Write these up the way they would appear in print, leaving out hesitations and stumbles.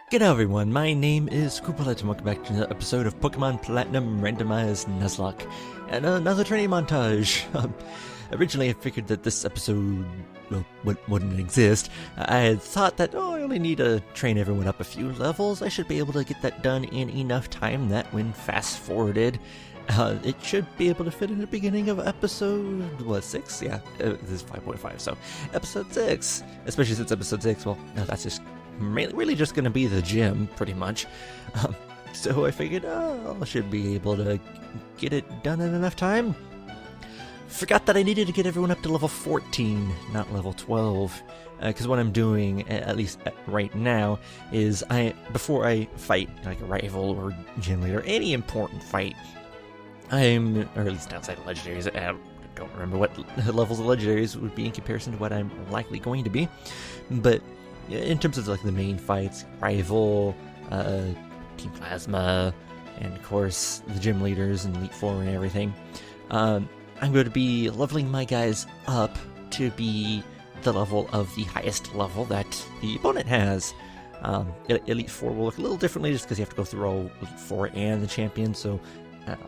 G'day everyone, my name is Coolpilot and welcome back to another episode of Pokemon Platinum Randomized Nuzlocke and another training montage. Originally I figured that this episode, wouldn't exist. I had thought that, I only need to train everyone up a few levels. I should be able to get that done in enough time that when fast forwarded, it should be able to fit in the beginning of episode, 6? Yeah, this is 5.5, so episode 6. Especially since episode 6, that's just really just going to be the gym, pretty much. So I figured, I should be able to get it done in enough time. Forgot that I needed to get everyone up to level 14, not level 12. Because what I'm doing, at least right now, is before I fight like a rival or gym leader, any important fight, or at least outside of legendaries, I don't remember what levels of legendaries would be in comparison to what I'm likely going to be, but in terms of like the main fights, rival, Team Plasma, and of course the gym leaders and Elite Four and everything, I'm going to be leveling my guys up to be the level of the highest level that the opponent has. Elite Four will look a little differently just because you have to go through all Elite Four and the champion, so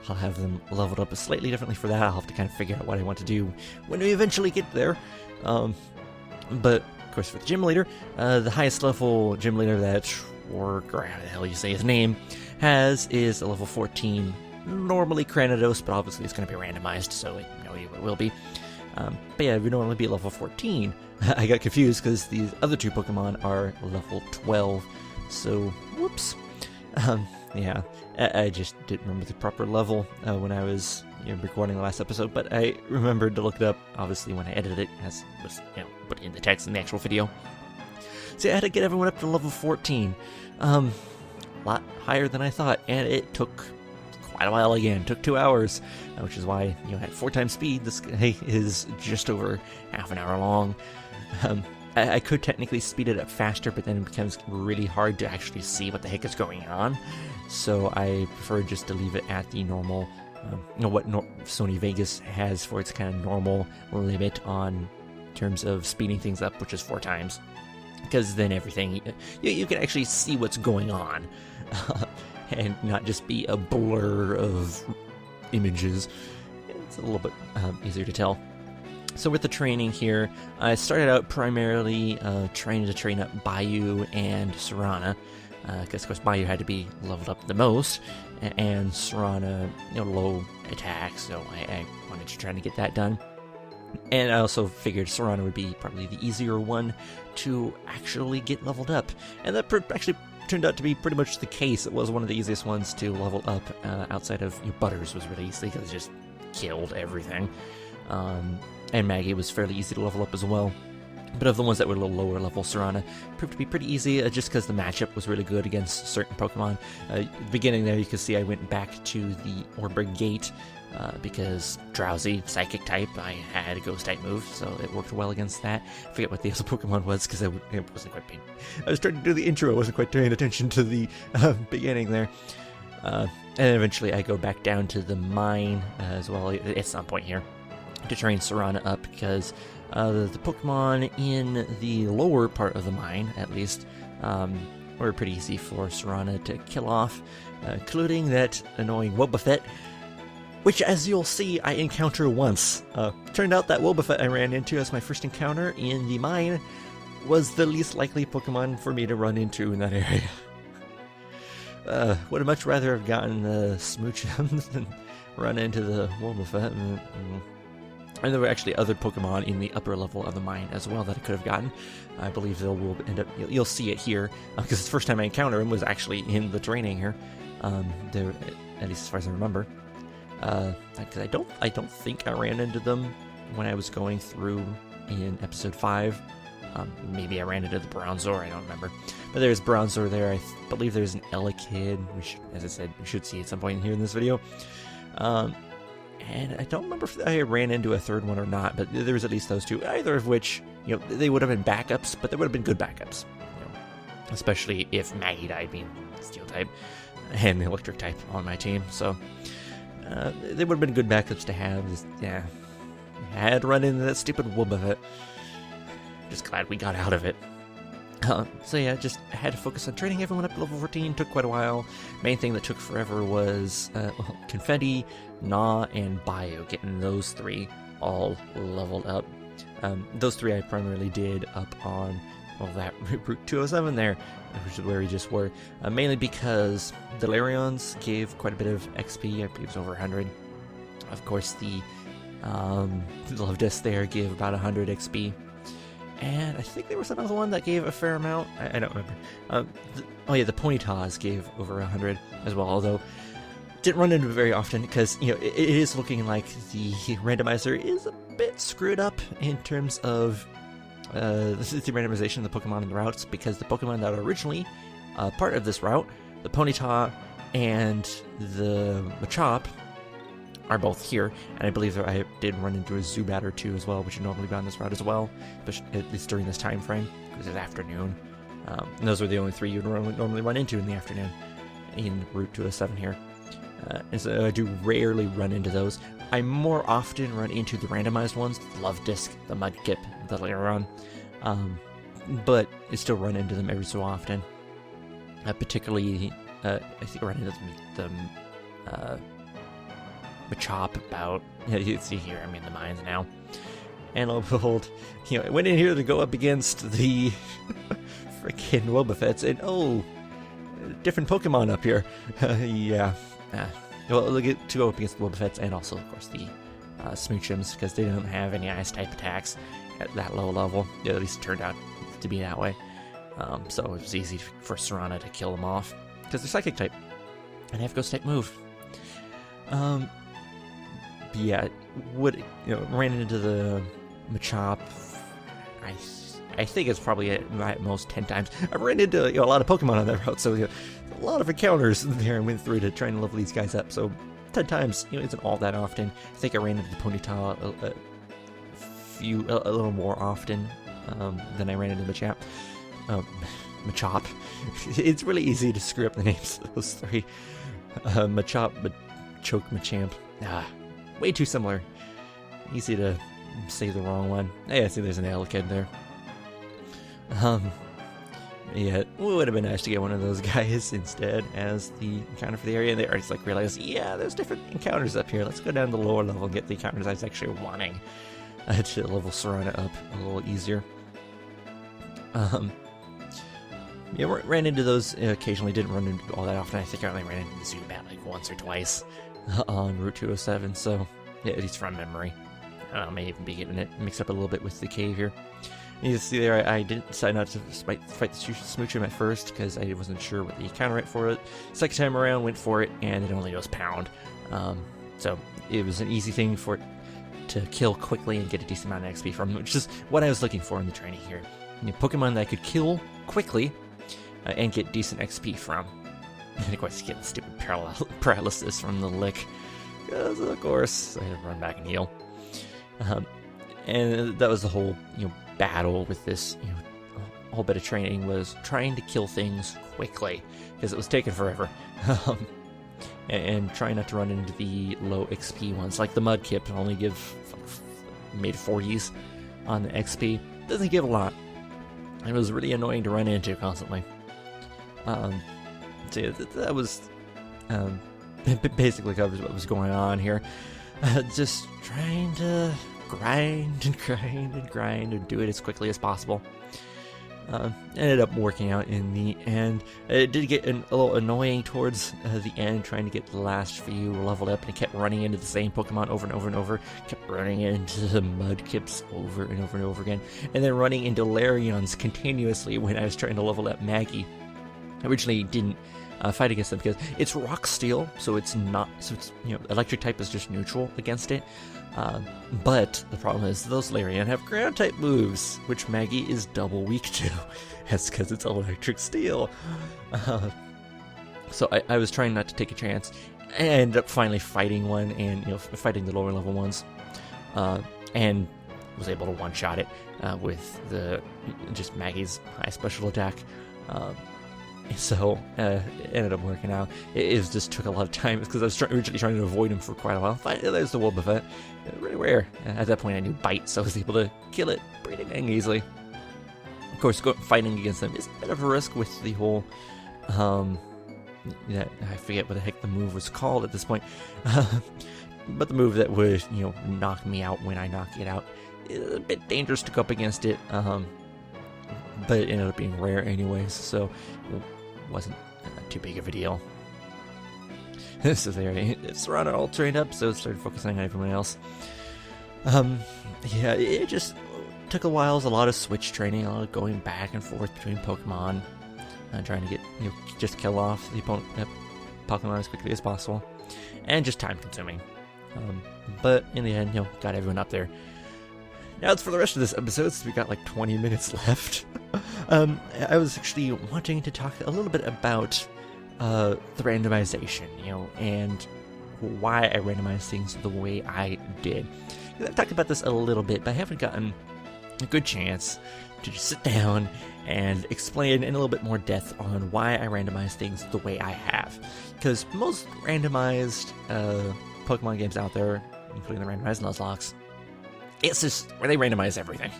I'll have them leveled up slightly differently for that. I'll have to kind of figure out what I want to do when we eventually get there. But of course, for the gym leader, the highest level gym leader that Oreburgh, how the hell you say his name, is a level 14. Normally Cranidos, but obviously it's going to be randomized, so it will be. But yeah, it would normally be level 14. I got confused because these other two Pokemon are level 12. So, whoops. Yeah, I just didn't remember the proper level when I was recording the last episode, but I remembered to look it up, obviously, when I edited it, as was put in the text in the actual video. So I had to get everyone up to level 14. A lot higher than I thought, and it took quite a while again. It took 2 hours, which is why, at 4 times speed, this guy is just over half an hour long. I could technically speed it up faster, but then it becomes really hard to actually see what the heck is going on. So I prefer just to leave it at the normal, what Sony Vegas has for its kind of normal limit on terms of speeding things up, which is 4 times. Because then everything, you can actually see what's going on, and not just be a blur of images. It's a little bit easier to tell. So with the training here, I started out primarily trying to train up Bayou and Serana, because of course Bayou had to be leveled up the most, and Serana, low attack, so I wanted to try to get that done. And I also figured Serana would be probably the easier one to actually get leveled up, and that actually turned out to be pretty much the case. It was one of the easiest ones to level up, outside of Butters was really easy because it just killed everything. And Maggie was fairly easy to level up as well. But of the ones that were a little lower level, Serana proved to be pretty easy, just because the matchup was really good against certain Pokemon. At the beginning there, you can see I went back to the Oreburgh Gate, because Drowsy, Psychic type, I had a Ghost type move, so it worked well against that. I forget what the other Pokemon was, because I wasn't quite paying. I was trying to do the intro, I wasn't quite paying attention to the beginning there. And eventually I go back down to the mine as well at some point here to train Serana up, because the Pokemon in the lower part of the mine, at least, were pretty easy for Serana to kill off, including that annoying Wobbuffet, which, as you'll see, I encounter once. Turned out that Wobbuffet I ran into as my first encounter in the mine was the least likely Pokemon for me to run into in that area. Would have much rather have gotten the Smoochum than run into the Wobbuffet. And there were actually other Pokemon in the upper level of the mine as well that I could have gotten. I believe they will end up, you'll see it here, because the first time I encountered him was actually in the training here. There, at least as far as I remember. Because I don't think I ran into them when I was going through in episode 5. Maybe I ran into the Bronzor, I don't remember. But there's Bronzor there. I believe there's an Elekid, which, as I said, we should see at some point here in this video. And I don't remember if I ran into a third one or not, but there was at least those two, either of which, they would have been backups, but they would have been good backups. Especially if Maggie died being Steel type and the Electric type on my team, so they would have been good backups to have. I had run into that stupid Wobbuffet. Just glad we got out of it. So yeah, just had to focus on training everyone up to level 14. Took quite a while. Main thing that took forever was Confetti, Gnaw, and Bio. Getting those 3 all leveled up. Those 3 I primarily did up on, well, that Route 207 there, which is where we just were. Mainly because the Larions gave quite a bit of XP. I believe it was over 100. Of course, the Love Disc there gave about 100 XP. And I think there was another one that gave a fair amount. I don't remember. The Ponytas gave over 100 as well, although didn't run into it very often because, it is looking like the randomizer is a bit screwed up in terms of the randomization of the Pokemon and the routes, because the Pokemon that are originally part of this route, the Ponyta and the Machop, are both here, and I believe that I did run into a Zubat or 2 as well, which would normally be on this route as well, at least during this time frame, because it's afternoon. And those are the only 3 you'd normally run into in the afternoon in Route 207 here. And so I do rarely run into those. I more often run into the randomized ones, the Love Disc, the Mudkip, the Lairon, but I still run into them every so often. Particularly, I think I run into the Machop about, you see here, I'm in the mines now. And lo and behold, I went in here to go up against the freaking Wobbuffets, and different Pokemon up here. Yeah. Well, look at to go up against the Wobbuffets, and also, of course, the Smoochums, because they don't have any Ice-type attacks at that low level. At least it turned out to be that way. So it was easy for Serana to kill them off, because they're Psychic-type, and have Ghost-type move. Yeah, ran into the Machop. I think it's probably at most 10 times. I've ran into a lot of Pokemon on that route, so a lot of encounters there and went through to try and level these guys up. So 10 times, isn't all that often. I think I ran into the Ponyta a little more often than I ran into the Machop. It's really easy to screw up the names of those 3. Machop, Machoke, Machamp. Way too similar. Easy to say the wrong one. Yeah, see, there's an Elekid there. Yeah, it would have been nice to get one of those guys instead as the encounter for the area. And they already realized, yeah, there's different encounters up here. Let's go down to the lower level and get the encounters I was actually wanting to level Serana up a little easier. Yeah, ran into those occasionally. Didn't run into all that often. I think I only ran into the Zubat once or twice on Route 207. So, yeah, at least from memory. I may even be getting it mixed up a little bit with the cave here. You can see there, I didn't decide not to fight the Smoochum at first because I wasn't sure what the counter rate for it. Second time around, went for it, and it only goes pound. So it was an easy thing for it to kill quickly and get a decent amount of XP from, which is what I was looking for in the training here. Pokemon that I could kill quickly and get decent XP from. And of course, get the stupid paralysis from the lick. Because, of course, I had to run back and heal. And that was the whole, battle with this, a whole bit of training was trying to kill things quickly, because it was taking forever. And trying not to run into the low XP ones, like the Mudkip only give mid-40s on the XP. Doesn't give a lot. It was really annoying to run into constantly. So yeah, that was basically covers what was going on here. Just trying to grind and do it as quickly as possible. Ended up working out in the end. It did get a little annoying towards the end, trying to get the last few leveled up, and kept running into the same Pokemon over and over and over. Kept running into the Mudkips over and over and over again, and then running into Larions continuously when I was trying to level up Maggie. I originally didn't fight against them because it's Rock Steel, so it's electric type is just neutral against it. But the problem is those Larian have ground type moves, which Maggie is double weak to. That's because it's electric steel. So I was trying not to take a chance. I ended up finally fighting one and fighting the lower level ones, and was able to one-shot it with just Maggie's high special attack. So it ended up working out. It just took a lot of time because I was originally trying to avoid him for quite a while. Finally, there's the Wobbuffet. Really rare. At that point, I knew Bite, so I was able to kill it pretty dang easily. Of course, fighting against them is a bit of a risk with the whole, I forget what the heck the move was called at this point, but the move that would, knock me out when I knock it out. It's a bit dangerous to go up against it, but it ended up being rare anyways, so it wasn't too big of a deal. So there, it's around all trained up, so it started focusing on everyone else. Yeah, it just took a while. It was a lot of switch training, a lot of going back and forth between Pokemon, trying to get, just kill off the Pokemon as quickly as possible, and just time consuming. But in the end, got everyone up there. Now it's for the rest of this episode, since we got like 20 minutes left. I was actually wanting to talk a little bit about the randomization, and why I randomized things the way I did. I've talked about this a little bit, but I haven't gotten a good chance to just sit down and explain in a little bit more depth on why I randomize things the way I have. Because most randomized Pokemon games out there, including the Randomized Nuzlocke, it's just where they randomize everything.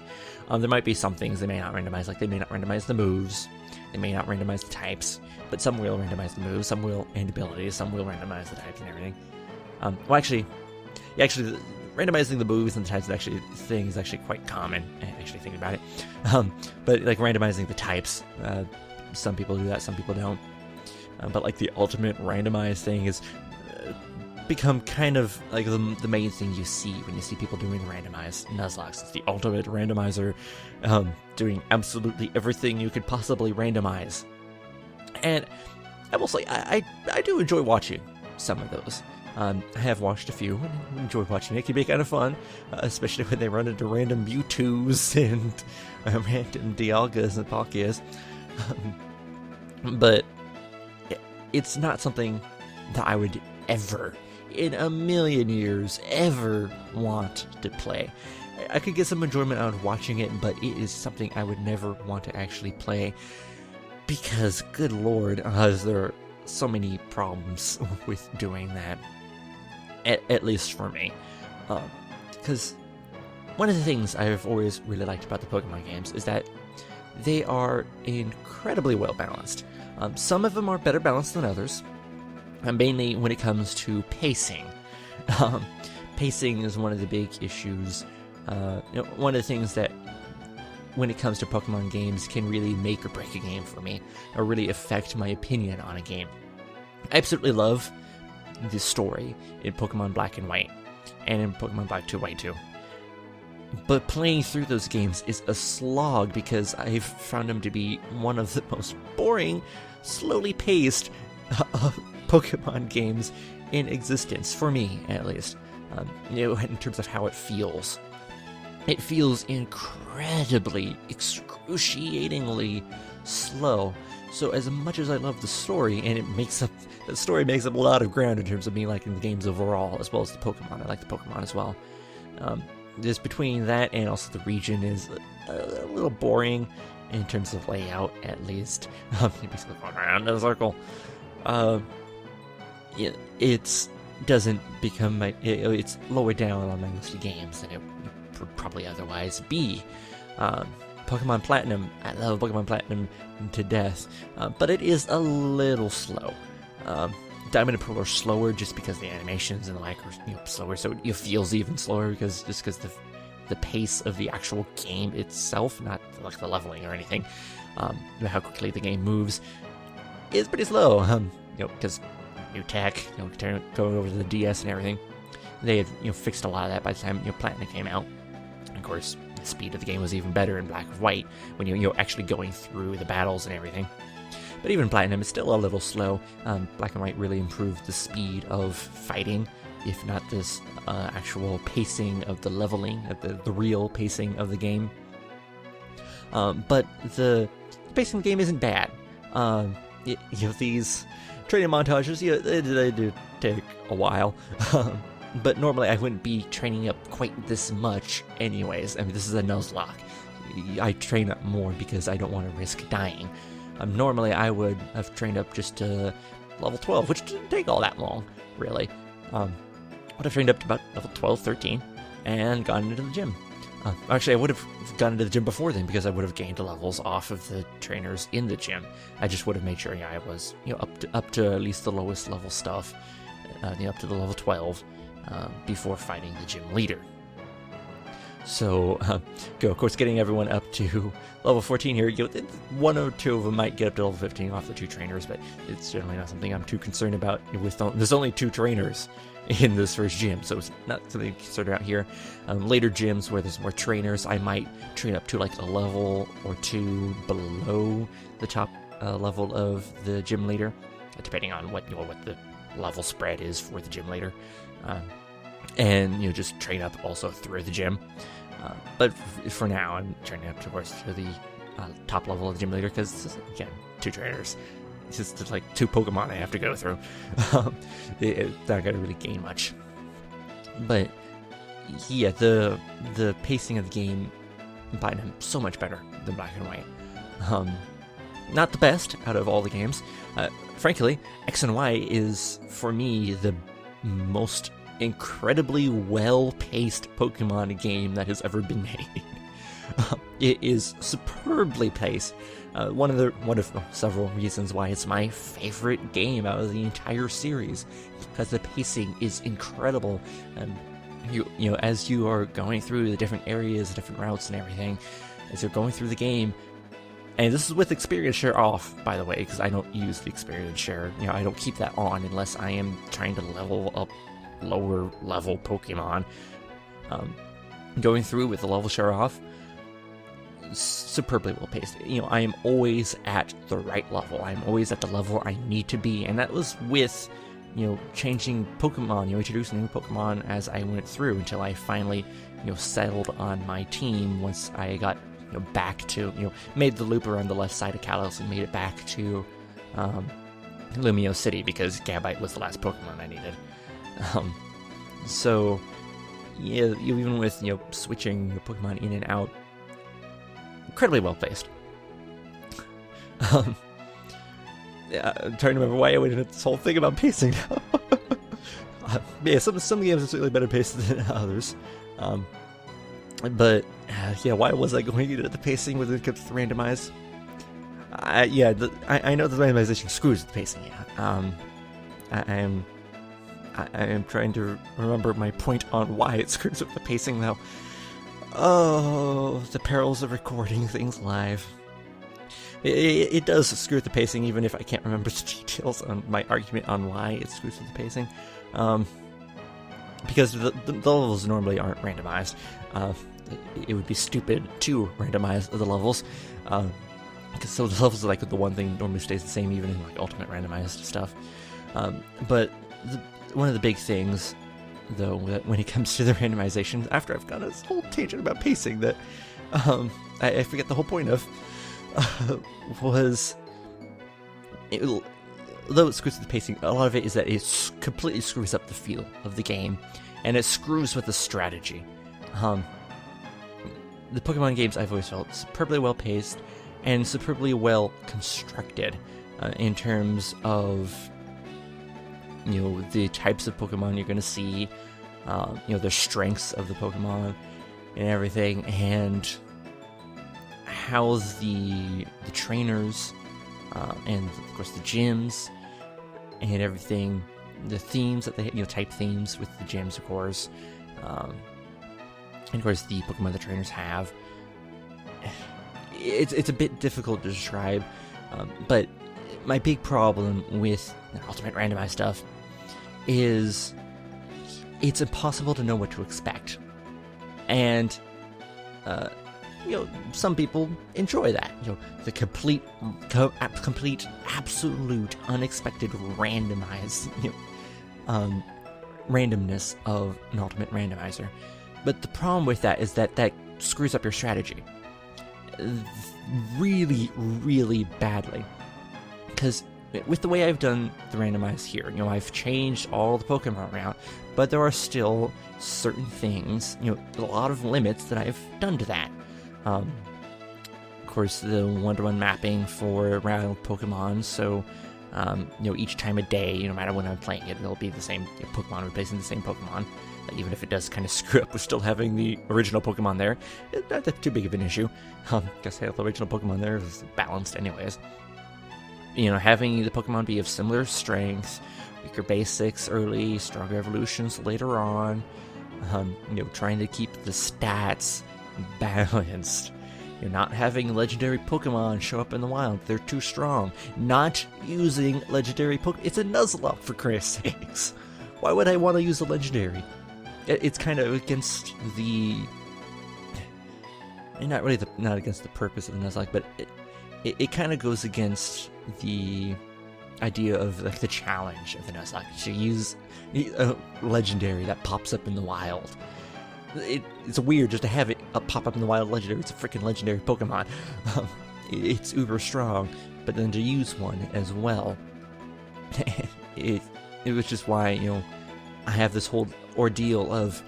There might be some things they may not randomize, like they may not randomize the moves, they may not randomize the types, but some will randomize the moves, some will, and abilities, some will randomize the types and everything. Actually, randomizing the moves and the types is actually quite common, actually thinking about it. But like randomizing the types, some people do that, some people don't. But like the ultimate randomized thing is become kind of like the main thing you see when you see people doing randomized Nuzlocke. It's the ultimate randomizer, doing absolutely everything you could possibly randomize. And I will say, I do enjoy watching some of those. I have watched a few and enjoy watching it. It can be kind of fun, especially when they run into random Mewtwo's and random Dialgas and Palkias. But it's not something that I would ever, in a million years, ever want to play. I could get some enjoyment out of watching it, but it is something I would never want to actually play, because, good lord, there are so many problems with doing that, at least for me. Because one of the things I've always really liked about the Pokemon games is that they are incredibly well balanced. Some of them are better balanced than others, mainly when it comes to pacing. Pacing is one of the big issues. One of the things that, when it comes to Pokemon games, can really make or break a game for me, or really affect my opinion on a game. I absolutely love the story in Pokemon Black and White, and in Pokemon Black 2 White 2. But playing through those games is a slog, because I've found them to be one of the most boring, slowly paced Pokemon games in existence, for me at least. In terms of how it feels. It feels incredibly, excruciatingly slow. So as much as I love the story, and the story makes up a lot of ground in terms of me liking the games overall, as well as the Pokemon. I like the Pokemon as well. Just between that and also the region is a little boring in terms of layout, at least. Basically going around in a circle. It doesn't become it's lower down on my list of games than it would probably otherwise be. Pokemon Platinum, I love Pokemon Platinum to death, but it is a little slow. Diamond and Pearl are slower just because the animations and the like are slower, so it feels even slower because the pace of the actual game itself, not like the leveling or anything, how quickly the game moves, is pretty slow. Because new tech, going over to the DS and everything, they had fixed a lot of that by the time Platinum came out. And of course, the speed of the game was even better in Black and White when you're actually going through the battles and everything. But even Platinum is still a little slow. Black and White really improved the speed of fighting, if not this actual pacing of the leveling, of the real pacing of the game. But the pacing of the game isn't bad. These training montages, they do take a while. But normally I wouldn't be training up quite this much anyways. I mean, this is a Nuzlocke. I train up more because I don't want to risk dying. Normally I would have trained up just to level 12, which didn't take all that long, really. Would have trained up to about level 12, 13, and gone into the gym. Actually, I would have gone into the gym before then because I would have gained levels off of the trainers in the gym. I just would have made sure I was up to at least the lowest level stuff, up to the level 12 before fighting the gym leader. So, of course, getting everyone up to level 14 here, one or two of them might get up to level 15 off the 2 trainers, but it's generally not something I'm too concerned about. There's only 2 trainers in this first gym, so it's not something to consider out here. Later gyms where there's more trainers, I might train up to like a level or 2 below the top level of the gym leader, depending on what the level spread is for the gym leader. And just train up also through the gym. But for now, I'm training up, of course, to the top level of the gym leader because, again, 2 trainers. It's just like 2 Pokemon I have to go through. It's not going to really gain much. But yeah, the pacing of the game in Platinum so much better than Black and White. Not the best out of all the games. Frankly, X and Y is, for me, the most incredibly well-paced Pokemon game that has ever been made. It is superbly paced. One of several reasons why it's my favorite game out of the entire series, because the pacing is incredible. As you are going through the different areas, different routes, and everything, as you're going through the game. And this is with experience share off, by the way, because I don't use the experience share. I don't keep that on unless I am trying to level up lower level Pokemon. Going through with the level share off, superbly well paced. I am always at the right level. I'm always at the level I need to be, and that was with changing Pokemon, introducing new Pokemon as I went through until I finally settled on my team once I got back to made the loop around the left side of Kalos and made it back to Lumio City because Gabite was the last Pokemon I needed. So yeah, even with switching your Pokemon in and out, incredibly well placed. Yeah, I'm trying to remember why I went into this whole thing about pacing now. Yeah, some games are certainly better paced than others. But yeah, why was I going into the pacing when it comes to randomized? I know the randomization screws with the pacing. Yeah. I am trying to remember my point on why it screws up the pacing, though. Oh, the perils of recording things live. It does screw with the pacing, even if I can't remember the details on my argument on why it screws with the pacing. Because the levels normally aren't randomized. It would be stupid to randomize the levels. So the levels are like the one thing that normally stays the same, even in like ultimate randomized stuff. But one of the big things, though, when it comes to the randomization, after I've got this whole tangent about pacing that I forget the whole point of, was, though it screws with the pacing, a lot of it is that it completely screws up the feel of the game, and it screws with the strategy. The Pokemon games I've always felt superbly well paced and superbly well constructed in terms of the types of Pokemon you're going to see, the strengths of the Pokemon and everything, and how the trainers and of course the gyms and everything, the themes that they type themes with the gyms, of course, and of course the Pokemon the trainers have. It's a bit difficult to describe, but my big problem with ultimate randomized stuff is it's impossible to know what to expect. And some people enjoy that. The complete, absolute, unexpected randomized, randomness of an ultimate randomizer. But the problem with that is that screws up your strategy really, really badly. Because with the way I've done the randomize here, I've changed all the Pokemon around, but there are still certain things, a lot of limits that I've done to that. Of course, the one-to-one mapping for wild Pokemon, so, each time a day, no matter when I'm playing it, it'll be the same Pokemon replacing the same Pokemon. even if it does kind of screw up with still having the original Pokemon there. Not that too big of an issue. Guess the original Pokemon there is balanced anyways. Having the Pokemon be of similar strength, weaker basics early, stronger evolutions later on, trying to keep the stats balanced. You're not having legendary Pokemon show up in the wild. They're too strong. Not using legendary Pokemon. It's a Nuzlocke, for Christ's sakes. Why would I want to use a legendary? It's kind of against the... Not against the purpose of the Nuzlocke, but it kind of goes against the idea of like the challenge of the Nuzlocke. To use a legendary that pops up in the wild. It's weird just to have it pop up in the wild legendary. It's a freaking legendary Pokemon. It's uber strong, but then to use one as well, it was just why I have this whole ordeal of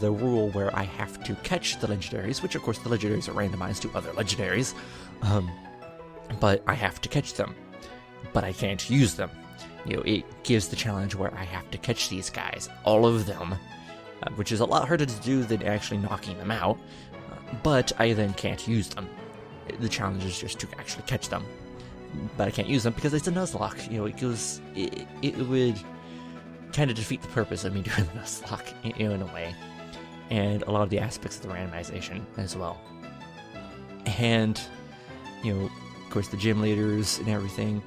the rule where I have to catch the legendaries, which of course the legendaries are randomized to other legendaries, but I have to catch them, but I can't use them. It gives the challenge where I have to catch these guys, all of them. Which is a lot harder to do than actually knocking them out, but I then can't use them. The challenge is just to actually catch them, but I can't use them because it's a Nuzlocke. It would kind of defeat the purpose of me doing the Nuzlocke in a way, and a lot of the aspects of the randomization as well. And of course, the gym leaders and everything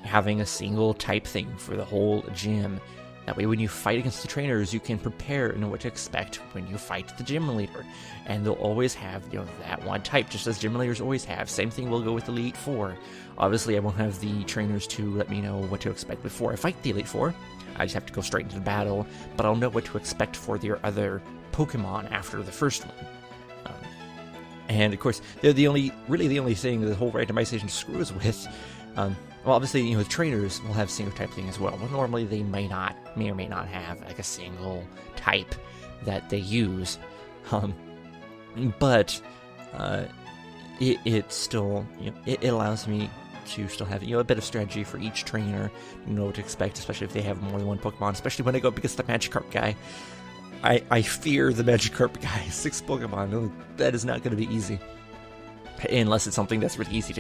having a single type thing for the whole gym. That way when you fight against the trainers, you can prepare and know what to expect when you fight the gym leader. And they'll always have, that one type, just as gym leaders always have. Same thing will go with the Elite Four. Obviously, I won't have the trainers to let me know what to expect before I fight the Elite Four. I just have to go straight into the battle, but I'll know what to expect for their other Pokemon after the first one. And of course, they're the only thing the whole randomization screws with. Well, obviously, the trainers will have single type thing as well. Well, normally they may or may not have like a single type that they use, but it still it allows me to still have a bit of strategy for each trainer, know what to expect, especially if they have more than one Pokemon. Especially when I go up against the Magikarp guy, I fear the Magikarp guy. 6 Pokemon, that is not going to be easy. Unless it's something that's really easy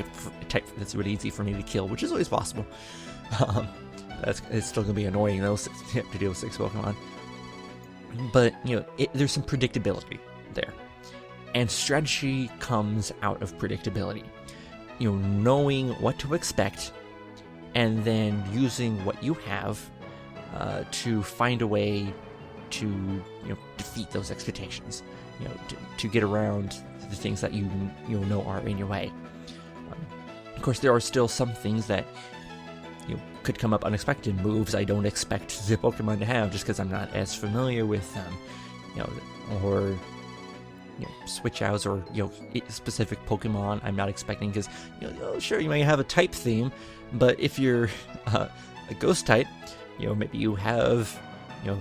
for me to kill, which is always possible. It's still gonna be annoying though to deal with 6 Pokemon. But there's some predictability there, and strategy comes out of predictability. Knowing what to expect, and then using what you have to find a way to defeat those expectations. To get around the things that you know are in your way. Of course, there are still some things that could come up unexpected. Moves I don't expect the Pokemon to have just because I'm not as familiar with them, or switch outs, or specific Pokemon I'm not expecting because sure, you may have a type theme, but if you're a Ghost type, maybe you have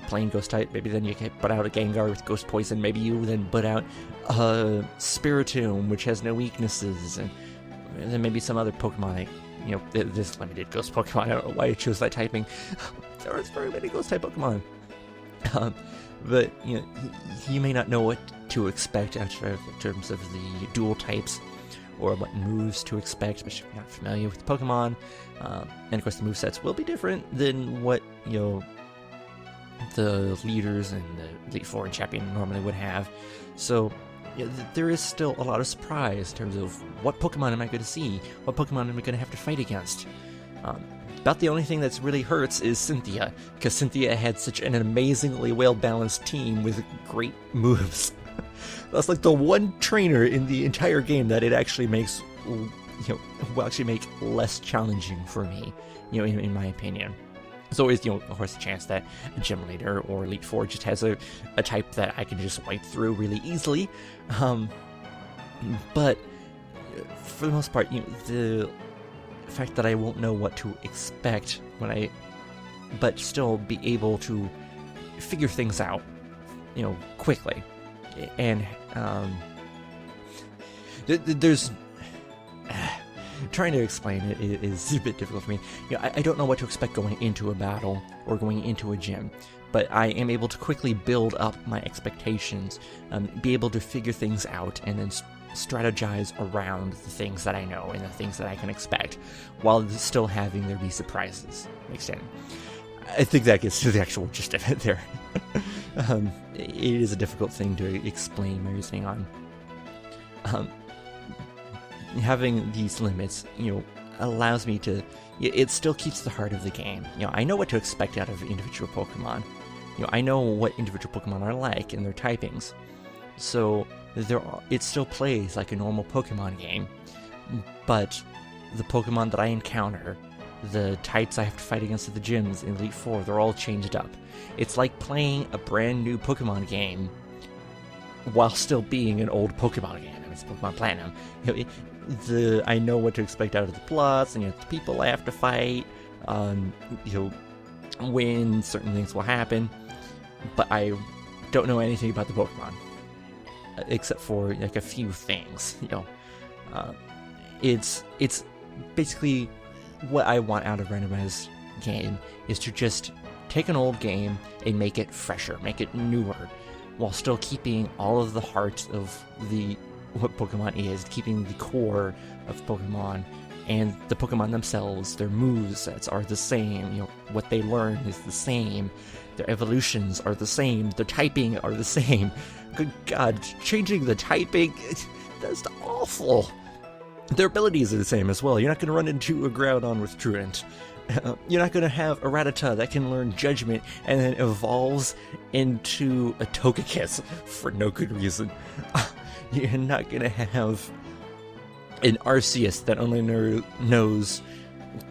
plain Ghost type, maybe then you can put out a Gengar with Ghost Poison, maybe you then put out a Spiritomb, which has no weaknesses, and then maybe some other Pokemon, this limited Ghost Pokemon, I don't know why I chose that typing, there aren't very many Ghost type Pokemon, but, you may not know what to expect in terms of the dual types, or what moves to expect, especially if you're not familiar with Pokemon, and of course the movesets will be different than what, the leaders and the Elite Four and Champion normally would have. So there is still a lot of surprise in terms of what Pokemon am I going to see, what Pokemon am I going to have to fight against. About the only thing that's really hurts is Cynthia, because Cynthia had such an amazingly well-balanced team with great moves. That's like the one trainer in the entire game that it actually makes, will actually make less challenging for me, in my opinion. There's always, of course, a chance that a gym leader or Elite Four just has a type that I can just wipe through really easily. But for the most part, the fact that I won't know what to expect but still be able to figure things out, quickly. And there's trying to explain it is a bit difficult for me. I don't know what to expect going into a battle or going into a gym, but I am able to quickly build up my expectations, be able to figure things out, and then strategize around the things that I know and the things that I can expect, while still having there be surprises mixed in. I think that gets to the actual gist of it there. It is a difficult thing to explain my reasoning on. Having these limits, allows me to... It still keeps the heart of the game. I know what to expect out of individual Pokemon. I know what individual Pokemon are like and their typings. So it still plays like a normal Pokemon game, but the Pokemon that I encounter, the types I have to fight against at the gyms in Elite Four, they're all changed up. It's like playing a brand new Pokemon game while still being an old Pokemon game. It's Pokemon Platinum. I know what to expect out of the plots, and the people I have to fight, when certain things will happen, but I don't know anything about the Pokemon, except for like a few things. It's basically what I want out of a randomized game is to just take an old game and make it fresher, make it newer, while still keeping all of the heart of what Pokemon is, keeping the core of Pokemon, and the Pokemon themselves, their movesets are the same, what they learn is the same, their evolutions are the same, their typing are the same. Good God, changing the typing, that's awful. Their abilities are the same as well. You're not going to run into a Groudon with Truant. You're not going to have a Rattata that can learn Judgment and then evolves into a Togekiss for no good reason. You're not going to have an Arceus that only knows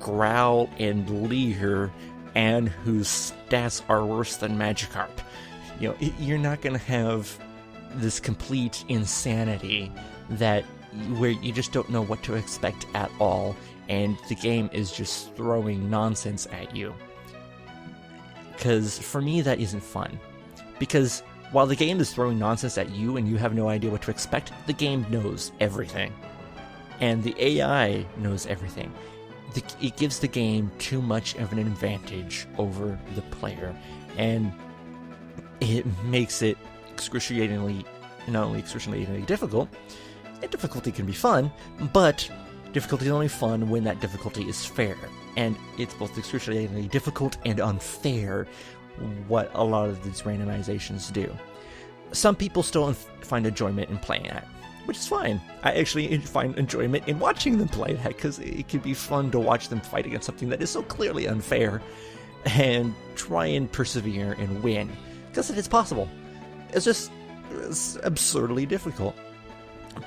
Growl and Leer, and whose stats are worse than Magikarp. You're not going to have this complete insanity where you just don't know what to expect at all, and the game is just throwing nonsense at you. Because for me, that isn't fun. Because while the game is throwing nonsense at you and you have no idea what to expect, the game knows everything. And the AI knows everything. It gives the game too much of an advantage over the player, and it makes it not only excruciatingly difficult, and difficulty can be fun, but difficulty is only fun when that difficulty is fair. And it's both excruciatingly difficult and unfair what a lot of these randomizations do. Some people still find enjoyment in playing that, which is fine. I actually find enjoyment in watching them play that, because it can be fun to watch them fight against something that is so clearly unfair and try and persevere and win, because it is possible. It's absurdly difficult.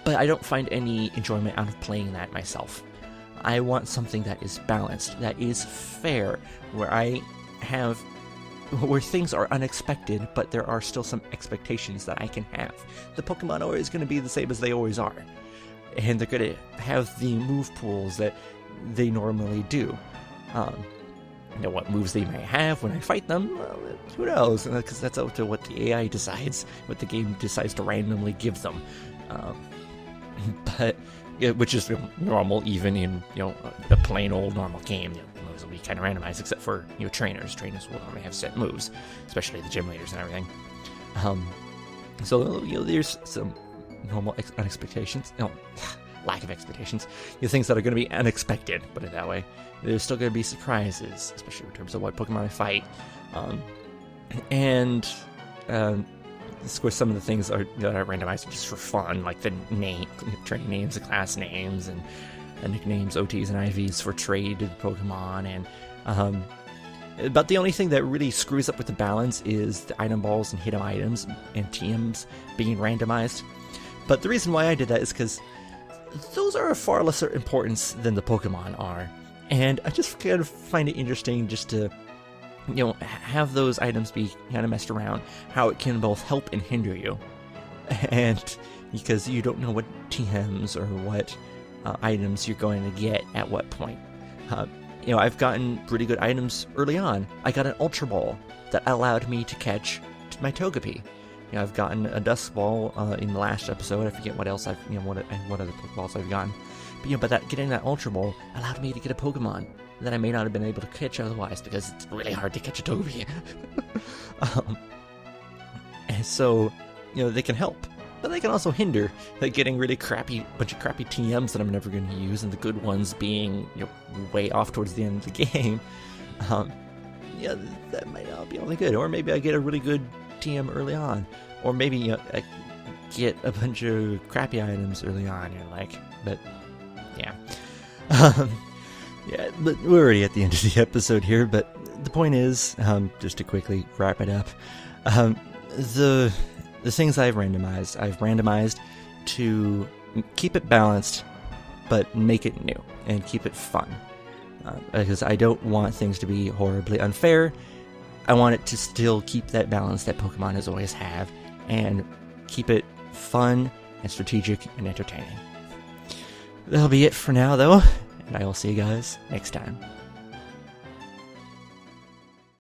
But I don't find any enjoyment out of playing that myself. I want something that is balanced, that is fair, where things are unexpected, but there are still some expectations that I can have. The Pokemon are always going to be the same as they always are, and they're going to have the move pools that they normally do. What moves they may have when I fight them, well, who knows, because that's up to what the AI decides, what the game decides to randomly give them. But which is normal even in a plain old normal game. Moves will be kind of randomized, except for trainers. Trainers will normally have set moves, especially the gym leaders and everything. So there's some normal unexpectations. Lack of expectations. Things that are going to be unexpected. Put it that way. There's still going to be surprises, especially in terms of what Pokemon I fight. Of course, some of the things that are randomized just for fun, like the training names, the class names, and nicknames, OTs, and IVs for traded Pokemon. But the only thing that really screws up with the balance is the item balls and hidden items and TMs being randomized. But the reason why I did that is because those are of far lesser importance than the Pokemon are. And I just kind of find it interesting just to have those items be kind of messed around, how it can both help and hinder you. And because you don't know what TMs or what items you're going to get at what point. I've gotten pretty good items early on. I got an Ultra Ball that allowed me to catch my Togepi. I've gotten a Dusk Ball in the last episode. I forget what else what other Pokeballs I've gotten. But getting that Ultra Ball allowed me to get a Pokemon that I may not have been able to catch otherwise, because it's really hard to catch a Togepi. And so, they can help, but they can also hinder, like getting really bunch of crappy TMs that I'm never going to use, and the good ones being way off towards the end of the game. That might not be all that good. Or maybe I get a really good TM early on, or maybe I get a bunch of crappy items early on. But yeah. Yeah, but we're already at the end of the episode here, but the point is, just to quickly wrap it up, the things I've randomized to keep it balanced, but make it new, and keep it fun. Because I don't want things to be horribly unfair. I want it to still keep that balance that Pokemon has always had, and keep it fun and strategic and entertaining. That'll be it for now, though, and I will see you guys next time.